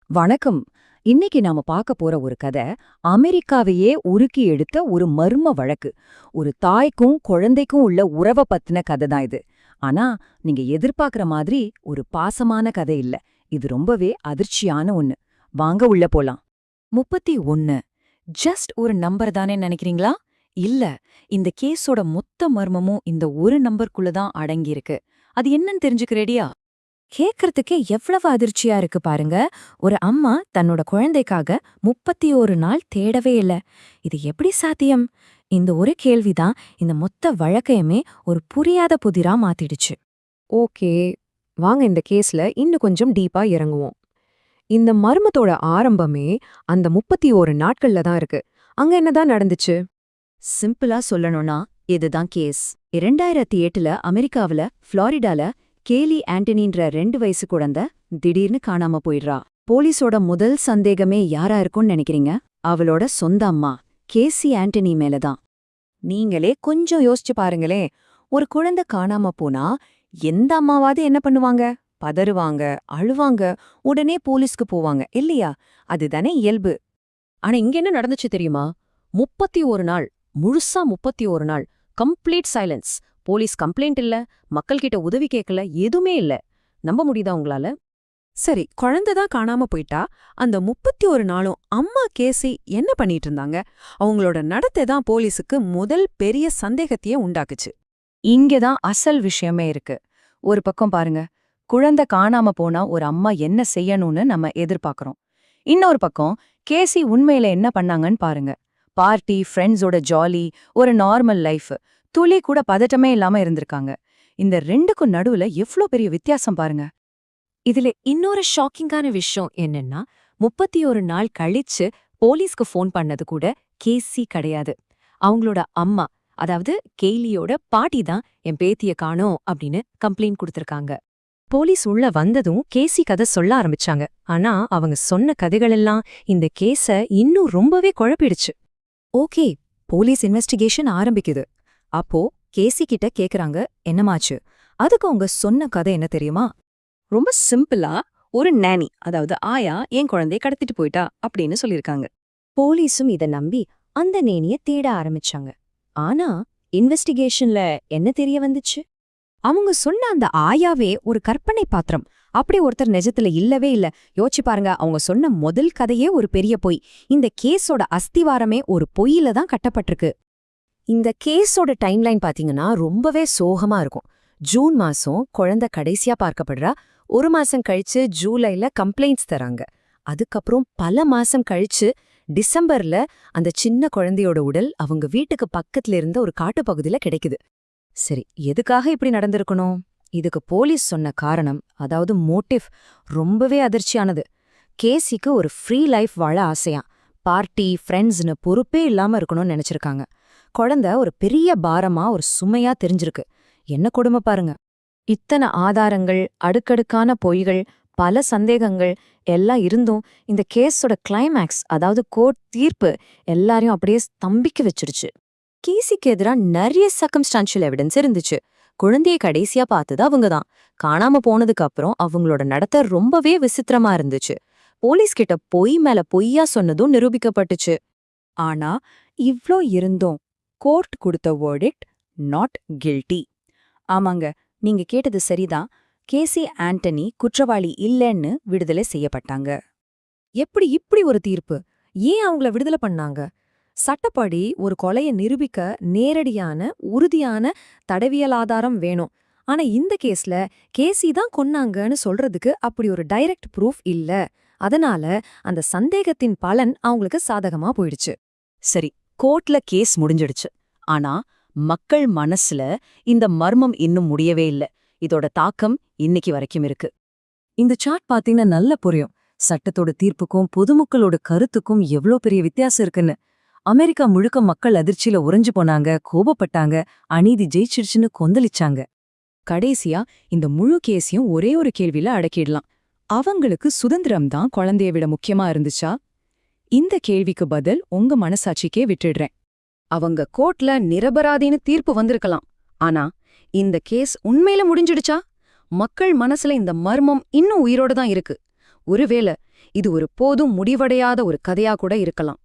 வணக்கம். இன்னைக்கு நாம பார்க்க போற ஒரு கதை அமெரிக்காவையே உருக்கி எடுத்த ஒரு மர்ம வழக்கு. ஒரு தாய்க்கும் குழந்தைக்கும் உள்ள உறவ பத்தின கதை தான் இது. ஆனா நீங்க எதிர்பார்க்கிற மாதிரி ஒரு பாசமான கதை இல்ல. இது ரொம்பவே அதிர்ச்சியான ஒண்ணு. வாங்க உள்ள போலாம். 31 ஜஸ்ட் ஒரு நம்பர் தானே நினைக்கிறீங்களா? இல்ல, இந்த கேஸோட மொத்த மர்மமும் இந்த ஒரு நம்பருக்குள்ள தான் அடங்கியிருக்கு. அது என்னன்னு தெரிஞ்சுக்க ரெடியா? கேட்கறதுக்கே எவ்வளவு அதிர்ச்சியா இருக்கு பாருங்க. ஒரு அம்மா தன்னோட குழந்தைக்காக 31 நாள் தேடவே இல்ல. இது எப்படி சாத்தியம்? இந்த ஒரு கேள்விதான் இந்த மொத்த வழக்கையுமே ஒரு புரியாத புதிரா மாத்திடுச்சு. ஓகே, வாங்க இந்த கேஸ்ல இன்னும் கொஞ்சம் டீப்பா இறங்குவோம். இந்த மர்மத்தோட ஆரம்பமே அந்த 31 நாட்கள்ல தான் இருக்கு. அங்க என்னதான் நடந்துச்சு? சிம்பிளா சொல்லணும்னா இதுதான் கேஸ். 2008ல அமெரிக்காவுல ஃப்ளாரிடால கேலி ஆண்டனின்ற 2 வயசு குழந்தை திடீர்னு காணாம போயிடுறா. போலீஸோட முதல் சந்தேகமே யாரா இருக்கும்னு நினைக்கிறீங்க? அவளோட சொந்த அம்மா கேசி ஆண்டனி மேலதான். நீங்களே கொஞ்சம் யோசிச்சு பாருங்களேன். ஒரு குழந்தை காணாம போனா எந்த அம்மாவாவது என்ன பண்ணுவாங்க? பதறுவாங்க, அழுவாங்க, உடனே போலீஸ்க்கு போவாங்க இல்லையா? அதுதானே இயல்பு. ஆனா இங்க என்ன நடந்துச்சு தெரியுமா? 31 நாள், முழுசா 31 நாள், கம்ப்ளீட் சைலன்ஸ். போலீஸ் கம்ப்ளைண்ட் இல்ல, மக்கள் கிட்ட உதவி கேட்கல, எதுவுமே இல்ல. நம்ப முடியுதா உங்களால? சரி, குழந்தை தான் காணாம போயிட்டா. அந்த 31 நாளும் அம்மா கேசி என்ன பண்ணிட்டு இருந்தாங்க? அவங்களோட நடத்தை தான் போலீஸுக்கு முதல் பெரிய சந்தேகத்தையே உண்டாக்குச்சு. இங்கதான் அசல் விஷயமே இருக்கு. ஒரு பக்கம் பாருங்க, குழந்தை காணாம போனா ஒரு அம்மா என்ன செய்யணும்னு நம்ம எதிர்பார்க்கறோம். இன்னொரு பக்கம் கேசி உண்மையில என்ன பண்ணாங்கன்னு பாருங்க. பார்ட்டி, ஃப்ரெண்ட்ஸோட ஜாலி, ஒரு நார்மல் லைஃப், துளி கூட பதட்டமே இல்லாம இருந்திருக்காங்க. இந்த ரெண்டுக்கும் நடுவுல எவ்ளோ பெரிய வித்தியாசம் பாருங்க. இதுல இன்னொரு ஷாக்கிங்கான விஷயம் என்னன்னா, 31 நாள் கழிச்சு போலீஸ்க்கு ஃபோன் பண்ணது கூட கேசி கிடையாது. அவங்களோட அம்மா, அதாவது கெய்லியோட பாட்டி தான் என் பேத்திய காணோம் அப்படின்னு கம்ப்ளைண்ட் கொடுத்திருக்காங்க. போலீஸ் உள்ள வந்ததும் கேசி கதை சொல்ல ஆரம்பிச்சாங்க. ஆனா அவங்க சொன்ன கதைகளெல்லாம் இந்த கேஸ இன்னும் ரொம்பவே குழப்பிடுச்சு. ஓகே, போலீஸ் இன்வெஸ்டிகேஷன் ஆரம்பிக்குது. அப்போ கேசி கிட்ட கேக்குறாங்க, என்னமாச்சு? அதுக்கு அவங்க சொன்ன கதை என்ன தெரியுமா? ரொம்ப சிம்பிளா, ஒரு நேனி, அதாவது ஆயா என் குழந்தைய கடத்திட்டு போயிட்டா அப்படின்னு சொல்லிருக்காங்க. போலீஸும் இத நம்பி அந்த நேனிய தேட ஆரம்பிச்சாங்க. ஆனா இன்வெஸ்டிகேஷன்ல என்ன தெரிய வந்துச்சு? அவங்க சொன்ன அந்த ஆயாவே ஒரு கற்பனை பாத்திரம். அப்படி ஒருத்தர் நிஜத்துல இல்லவே இல்ல. யோசிச்சு பாருங்க, அவங்க சொன்ன முதல் கதையே ஒரு பெரிய பொய். இந்த கேஸோட அஸ்திவாரமே ஒரு பொய்யில தான் கட்டப்பட்டிருக்கு. இந்த கேஸோட டைம்லைன் பாத்தீங்கன்னா ரொம்பவே சோகமா இருக்கும். ஜூன் மாசம் குழந்தை கடைசியா பார்க்கப்படுறா. ஒரு மாசம் கழிச்சு ஜூலைல கம்ப்ளைண்ட்ஸ் தராங்க. அதுக்கப்புறம் பல மாசம் கழிச்சு டிசம்பர்ல அந்த சின்ன குழந்தையோட உடல் அவங்க வீட்டுக்கு பக்கத்துல இருந்த ஒரு காட்டுப்பகுதியில கிடைக்குது. சரி, எதுக்காக இப்படி நடந்திருக்கணும்? இதுக்கு போலீஸ் சொன்ன காரணம், அதாவது மோட்டிவ், ரொம்பவே அதிர்ச்சியானது. கேசிக்கு ஒரு ஃப்ரீ லைஃப் வாழ ஆசையாம். பார்ட்டி, ஃப்ரெண்ட்ஸ்னு பொறுப்பே இல்லாம இருக்கணும்னு நினைச்சிருக்காங்க. குழந்தை ஒரு பெரிய பாரமா, ஒரு சுமையா தெரிஞ்சிருக்கு. என்ன கொடுமை பாருங்க. இத்தனை ஆதாரங்கள், அடுக்கடுக்கான பொய்கள், பல சந்தேகங்கள் எல்லாம் இருந்தும் இந்த கேஸோட கிளைமேக்ஸ், அதாவது கோர்ட் தீர்ப்பு எல்லாரையும் அப்படியே ஸ்தம்பிக்க வச்சிருச்சு. கேசிக்கு எதிரா நிறைய சர்க்கம்ஸ்டான்ஷியல் எவிடன்ஸ் இருந்துச்சு. குழந்தையை கடைசியா பார்த்தது அவங்கதான். காணாம போனதுக்கு அப்புறம் அவங்களோட நடத்தை ரொம்பவே விசித்திரமா இருந்துச்சு. போலீஸ் கிட்ட பொய் மேல பொய்யா சொன்னதும் நிரூபிக்கப்பட்டுச்சு. ஆனா இவ்ளோ இருந்தும் கோர்ட் கொடுத்த வேர்டிக்ட் நாட் கில்ட்டி. ஆமாங்க, நீங்க கேட்டது சரிதான். கேசி ஆண்டனி குற்றவாளி இல்லைன்னு விடுதலை செய்யப்பட்டாங்க. எப்படி இப்படி ஒரு தீர்ப்பு? ஏன் அவங்கள விடுதலை பண்ணாங்க? சட்டப்படி ஒரு கொலையை நிரூபிக்க நேரடியான, உறுதியான தடவியல் ஆதாரம் வேணும். ஆனா இந்த கேஸ்ல கேசி தான் கொன்னாங்கன்னு சொல்றதுக்கு அப்படி ஒரு டைரக்ட் ப்ரூஃப் இல்ல. அதனால அந்த சந்தேகத்தின் பலன் அவங்களுக்கு சாதகமா போயிடுச்சு. சரி, கோர்ட்ல கேஸ் முடிஞ்சிடுச்சு. ஆனா மக்கள் மனசுல இந்த மர்மம் இன்னும் முடியவே இல்ல. இதோட தாக்கம் இன்னைக்கு வரைக்கும் இருக்கு. இந்த சார்ட் பாத்தீங்கன்னா நல்ல புரியும். சட்டத்தோட தீர்ப்புக்கும் பொதுமக்களோட கருத்துக்கும் எவ்ளோ பெரிய வித்தியாசம் இருக்குன்னு. அமெரிக்கா முழுக்க மக்கள் அதிர்ச்சியில உறைஞ்சு போனாங்க, கோபப்பட்டாங்க, அநீதி ஜெயிச்சிடுச்சுன்னு கொந்தளிச்சாங்க. கடைசியா இந்த முழு கேஸையும் ஒரே ஒரு கேள்வியில அடக்கிடலாம். அவங்களுக்கு சுதந்திரம் தான் குழந்தைய விட முக்கியமா இருந்துச்சா? இந்த கேள்விக்கு பதில் உங்க மனசாட்சிக்கே விட்டுடுறேன். அவங்க கோர்ட்ல நிரபராதின்னு தீர்ப்பு வந்திருக்கலாம். ஆனா இந்த கேஸ் உண்மையில முடிஞ்சிடுச்சா? மக்கள் மனசுல இந்த மர்மம் இன்னும் உயிரோட தான் இருக்கு. ஒருவேளை இது ஒரு போதும் முடிவடையாத ஒரு கதையா கூட இருக்கலாம்.